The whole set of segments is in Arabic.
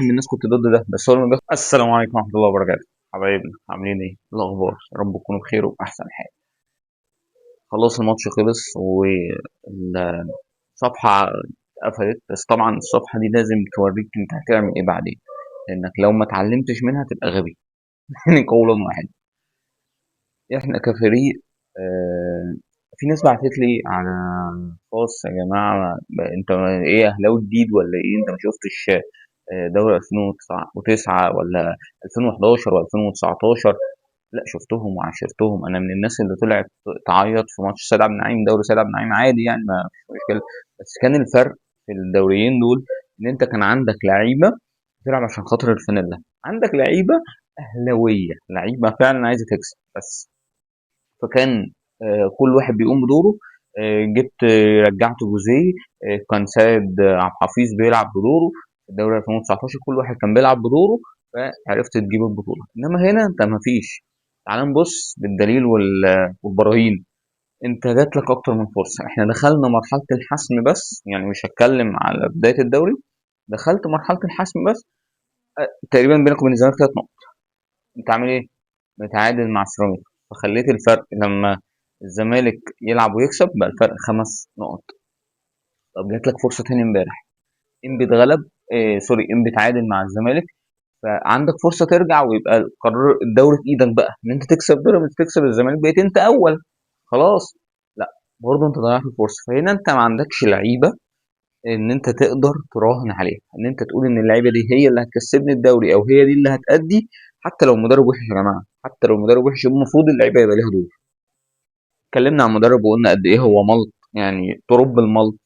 من الناس كنت ضد ده، بس هو لما السلام عليكم ورحمه الله وبركاته. حبايبنا عاملين ايه؟ إيه الاخبار؟ يا رب تكونوا بخير وباحسن حال. خلاص الماتش خلص والصفحه اتقفلت، بس طبعا الصفحه دي لازم توريك انت هتعمل ايه بعدين، لانك لو ما اتعلمتش منها تبقى غبي. يعني قولا واحد. احنا كفريق، آه، في ناس بعتت لي على خاص: يا جماعه انت ايه، اهلاوي جديد ولا ايه؟ انت ما شفتش دوري 2009 ولا 2011 و2019؟ لا شفتهم وعاشرتهم. انا من الناس اللي طلعت تعيط في ماتش سيد عبد النعيم، دوري سيد عبد النعيم عادي يعني، ما فيش مشكله. بس كان الفرق في الدوريين دول ان انت كان عندك لعيبه بتلعب عشان خاطر الفانيلا، عندك لعيبه اهلاويه، لعيبه فعلا عايزه تكسب بس. فكان كل واحد بيقوم بدوره. جبت رجعت جوزيه، كان سيد عبد الحفيظ بيلعب بدوره في الدوري 2019، كل واحد كان بيلعب بدوره فعرفت تجيب البطوله. انما هنا انت ما فيش. تعال نبص بالدليل والبراهين. انت جات لك اكتر من فرصه، احنا دخلنا مرحله الحسم بس، يعني مش هتكلم على بدايه الدوري، دخلت مرحله الحسم بس. تقريبا بينك وبين الزمالك 3 نقط، انت عامل ايه؟ متعادل مع سيراميكا، فخليت الفرق لما الزمالك يلعب ويكسب بقى الفرق 5 نقط. طب جات لك فرصه تاني امبارح، انبي اتغلب، سوري انبي اتعادل مع الزمالك، فعندك فرصه ترجع ويبقى القرار الدوري في ايدك بقى، ان انت تكسب بيراميدز تكسب الزمالك بقيت انت اول. خلاص. لا، برضه انت ضيعت الفرصه. فهنا انت ما عندكش لعيبه ان انت تقدر تراهن عليها، ان انت تقول ان اللعيبه دي هي اللي هتكسبني الدوري او هي دي اللي هتأدي. حتى لو المدرب وحش يا جماعه، حتى لو المدرب وحش المفروض اللعيبه يبقى ليها دور. اتكلمنا عن المدرب وقلنا قد ايه هو ملط، يعني ترب الملط،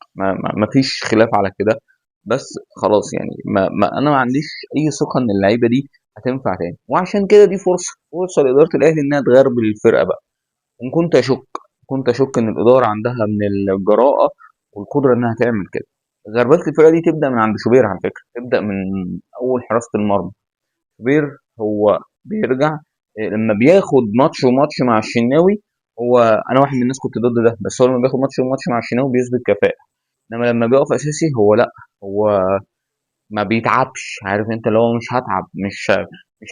ما فيش خلاف على كده. بس خلاص يعني انا ما عنديش اي ثقه ان اللعيبه دي هتنفع تاني، وعشان كده دي فرصه لاداره الاهلي انها تغربل الفرقه بقى. وان كنت اشك ان الاداره عندها من الجراءه والقدره انها تعمل كده. غربله الفرقه دي تبدا من عند شوبير على فكره، تبدا من اول حراسه المرمى. شوبير هو بيرجع، لما بياخد ماتش وماتش مع الشناوي، هو انا واحد من الناس كنت ضد ده، بس هو لما بياخد ماتش وماتش مع الشناوي بيثبت كفاءه. انما لما بيقف اساسي هو لا، هو ما بيتعبش. عارف انت اللي هو مش هتعب، مش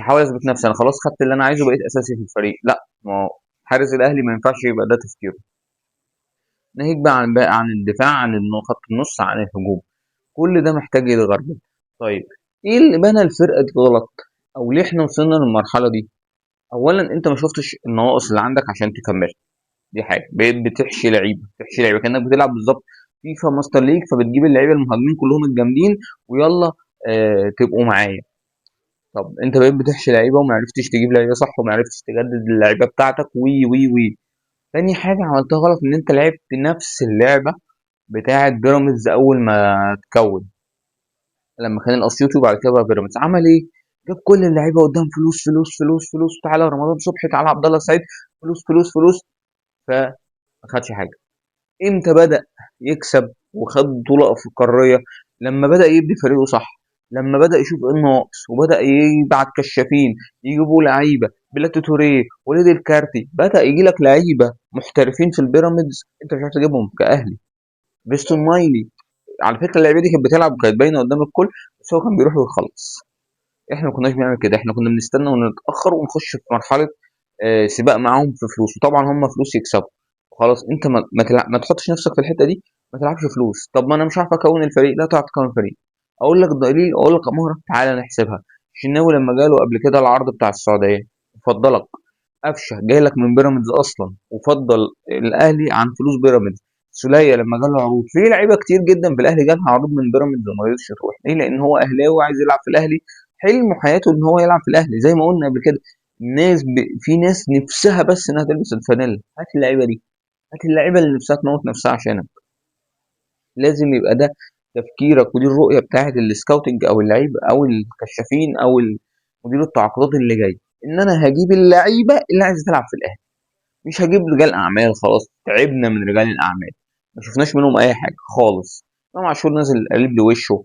هحاول اثبت نفسي، انا خلاص خدت اللي انا عايزه بقيت اساسي في الفريق. لا، ما هو حارس الاهلي ما ينفعش يبقى ده تفكيره. ناهيك بقى عن الدفاع، عن خط النص، عن الهجوم، كل ده محتاج يتغير. طيب، ايه اللي بنى الفرقه دي غلط، او ليه احنا وصلنا للمرحله دي؟ اولا انت ما شفتش النواقص اللي عندك عشان تكملها. دي حاجه، بقيت بتحشي لعيبه كانك بتلعب بالظبط فيفا ماستر ليج، فبتجيب اللعيبه المهاجمين كلهم الجامدين ويلا تبقوا معايا. طب انت بقيت بتحشي لعيبه وما عرفتش تجيب لعيبه صح، وما عرفتش تجدد اللعيبه بتاعتك وي وي وي. تاني حاجه عملتها غلط ان انت لعبت نفس اللعبه بتاعه بيراميدز اول ما تكون، لما كان الاسيوطي وبعد كده بقى بيراميدز عمل ايه؟ جاب كل اللعيبه قدام، فلوس فلوس فلوس فلوس، تعالى رمضان صبحي، تعالى عبد الله السعيد، فلوس فلوس فلوس. فما خدش حاجه. امتى بدأ يكسب وخد بطولة في القارية؟ لما بدأ يبني فريقه صح، لما بدأ يشوف ايه الناقص وبدأ يبعت كشافين يجيبوا لعيبة، بيلاتو توريه، وليد الكارتي، بدأ يجي لك لعيبة محترفين في البيراميدز انت مش عارف تجيبهم كأهلي. فيستون مايلي، على فكرة اللعيبة دي كانت بتلعب وكانت باينة قدام الكل، بس هو كان بيروح ويخلص. احنا ما كناش بنعمل كده، احنا كنا بنستنى ونتأخر ونخش في مرحلة سباق معاهم في فلوس، وطبعا هم فلوس يكسبوا. خلاص انت ما تحطش نفسك في الحته دي، ما تلعبش فلوس. طب ما انا مش عارف اكون الفريق، لا تعرف تكون فريق. اقول لك دليل، اقول لك اماره، تعالى نحسبها. الشناوي لما جاله قبل كده العرض بتاع السعوديه فضلك. قفشه جاي لك من بيراميدز اصلا وفضل الاهلي عن فلوس بيراميدز. سوليه لما جاله عروض، في لعيبه كتير جدا في الاهلي جالها عروض من بيراميدز وما رضيتش تروح. ليه؟ لان هو اهلاوي عايز يلعب في الاهلي، حلم حياته ان هو يلعب في الاهلي زي ما قلنا قبل كده. في ناس نفسها بس انها تلبس الفانيلا. هات اللعيبه دي، هات اللعيبه اللي نفسها تموت نفسها عشانك. لازم يبقى ده تفكيرك ودي الرؤيه بتاعه السكاوتنج او اللعيبه او الكشافين او مدير التعاقدات اللي جاي، ان انا هجيب اللعيبه اللي عايزه تلعب في الاهلي، مش هجيب رجال اعمال. خلاص تعبنا من رجال الاعمال، ما شفناش منهم اي حاجه خالص. امام عاشور نازل قلب لي وشه،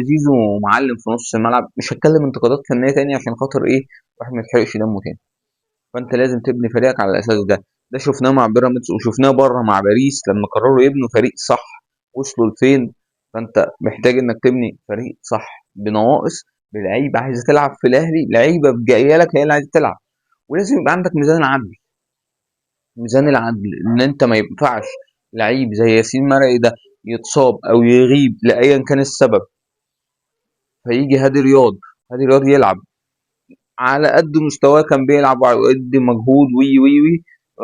زيزو معلم في نص الملعب. مش هتكلم انتقادات فنيه تاني عشان خاطر ايه؟ واحد ما يتحرقش دمه تاني. فانت لازم تبني فريقك على الاساس ده. ده شفناه مع بيراميدز وشفناه بره مع باريس لما قرروا يبنوا فريق صح وصلوا لفين. فانت محتاج انك تبني فريق صح. بنواقص، بلعيبه عايزه تلعب في الاهلي، لعيبه جايه لك هي اللي عايزه تلعب. ولازم يبقى عندك ميزان عدل. ميزان العدل ان انت ما ينفعش لعيب زي ياسين مرعي ده يتصاب او يغيب لايا كان السبب، فيجي هادي رياض يلعب على قد مستواه، كان بيلعب وعلى قد مجهود وي وي وي،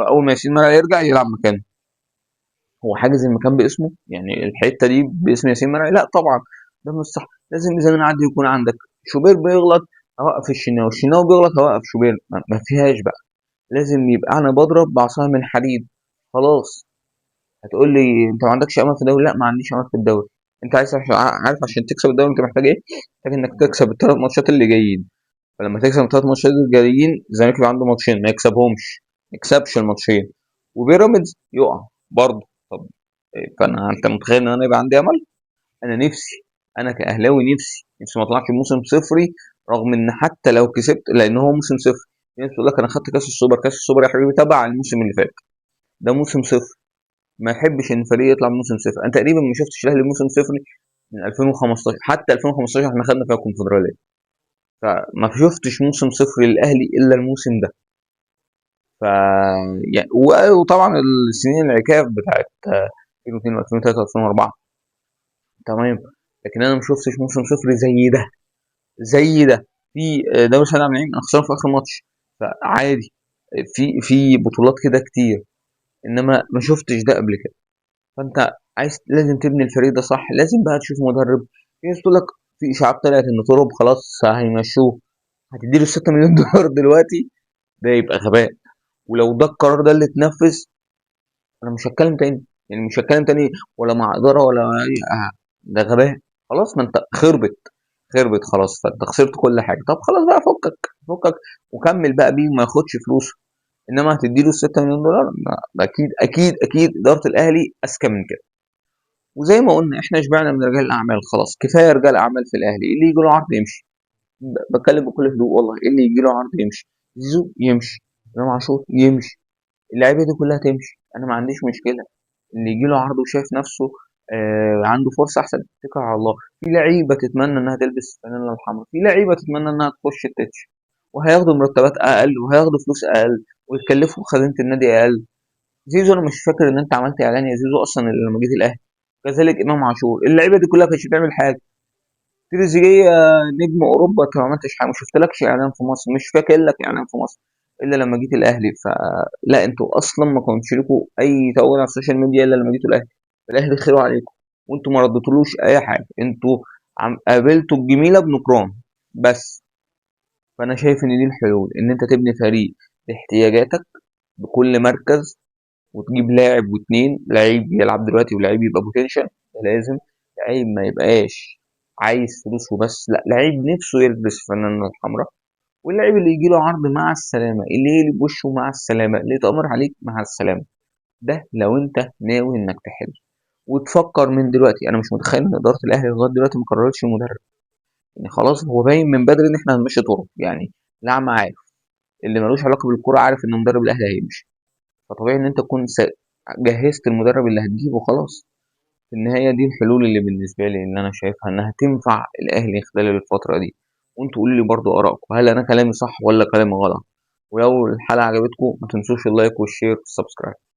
اول ما ياسين مرعي يرجع يلعب مكانه. هو حاجز المكان باسمه؟ يعني الحته دي باسم ياسين مرعي؟ لا طبعا، ده مش صح. لازم ميزان العدل يكون عندك. شوبير بيغلط، اوقف الشناوي بيغلط، اوقف شوبير، ما فيهاش بقى. لازم يبقى انا بضرب بعصايه من حديد. خلاص. هتقول لي انت ما عندكش امل في الدوري؟ لا، ما عنديش امل في الدوري. انت عارف عشان تكسب الدوري انت محتاج ايه؟ محتاج انك تكسب الثلاث ماتشات اللي جايين. فلما تكسب الثلاث ماتشات الجايين، الزمالك يبقى عنده ماتشين ما يكسبهمش، ما يكسبش الماتشين، وبيراميدز يقع برضه. طب انت متخيل ان انا يبقى عندي امل؟ انا نفسي، انا كاهلاوي نفسي ما اطلعش موسم صفري، رغم ان حتى لو كسبت، لان هو موسم صفر. في ناس تقول لك انا خدت كاس السوبر يا حبيبي تبع الموسم اللي فات. ده موسم صفر. ما يحبش ان الفريق يطلع من موسم صفر. انا تقريبا ما شفتش الاهلي موسم صفر من 2015، حتى 2015 احنا خدنا فيها الكونفدراليه. فما شفتش موسم صفر للاهلي الا الموسم ده. ف يعني وطبعا السنين العكاف بتاعت 2002 و2003 و2004. تمام. لكن انا ما شفتش موسم صفر زي ده في دوري سنة عام العين انا خسران في اخر ماتش، فعادي. في بطولات كده كتير، انما ما شفتش ده قبل كده. فانت لازم تبني الفريق ده صح. لازم بقى تشوف مدرب. في ناس تقول لك، في اشاعات طلعت ان طرب خلاص هيمشوه، هتديله 6 مليون دولار دلوقتي؟ ده يبقى غباء. ولو ده القرار ده اللي اتنفذ، انا مش هتكلم تاني. يعني مش هتكلم تاني، ولا مع اداره ولا اي ده غباء. خلاص، ما انت خربت خلاص، فانت خسرت كل حاجه. طب خلاص بقى، فكك وكمل بقى بيه وما ياخدش فلوسه. انما هتديله 6 مليون دولار؟ ده اكيد اكيد اكيد اداره الاهلي اذكى من كده. وزي ما قلنا احنا شبعنا من رجال الاعمال، خلاص كفايه رجال اعمال في الاهلي. اللي يجي له عرض يمشي. بتكلم بكل هدوء والله، اللي يجي له عرض يمشي. زيزو يمشي، امام عاشور يمشي، اللعيبه دي كلها تمشي، انا ما عنديش مشكله. اللي يجي له عرض وشايف نفسه عنده فرصه احسن، اتكل على الله. في لعيبه تتمنى انها تلبس الفانيلا الحمراء، في لعيبه تتمنى انها تخش التتش، وهياخدوا مرتبات اقل وهياخدوا فلوس اقل ويتكلفوا خزينه النادي اقل. زيزو انا مش فاكر ان انت عملت اعلان يا زيزو اصلا إلا لما جيت الاهلي. كذلك امام عاشور، اللعيبه دي كلها كانتش بتعمل حاجه. تريزيجيه نجم اوروبا، انت ما عملتش حاجه، ما شفتلكش اعلان في مصر، مش فاكر لك اعلان في مصر الا لما جيت الاهلي. فلا، انتوا اصلا ما كنتش لكم اي تواجد على السوشيال ميديا الا لما جيتوا الاهلي. الاهلي خيره عليكم، وانتوا ما ردتولوش اي حاجه. انتوا قابلتوا الجميله بنكران بس. فانا شايف ان دي الحلول، ان انت تبني فريق باحتياجاتك بكل مركز، وتجيب لاعب واتنين، لعيب يلعب دلوقتي ولعيب يبقى بوتنشال. ده لازم. لعيب ما يبقاش عايز فلوس وبس، لا، لعيب نفسه يلبس فانلة الحمراء. واللعيب اللي يجي له عرض مع السلامة، اللي يقلب وشه مع السلامة، اللي يتأمر عليك مع السلامة. ده لو انت ناوي انك تحل وتفكر من دلوقتي. انا مش متخيل ان ادارة الاهلي لغاية دلوقتي ما قررتش المدرب. يعني خلاص، هو باين من بدري ان احنا هنمشي طرق يعني. لا، عارف اللي ملوش علاقة بالكورة عارف ان مدرب الاهلي هيمشي. فطبيعي ان انت تكون جهزت المدرب اللي هتجيبه خلاص. في النهاية دي الحلول اللي بالنسبة لي، اللي أنا شايفها إنها تنفع الأهلي خلال الفترة دي. وأنتوا قولوا لي برضو آرائكم، هل أنا كلامي صح ولا كلامي غلط؟ ولو الحلقة عجبتكم ما تنسوش اللايك والشير والسبسكرايب.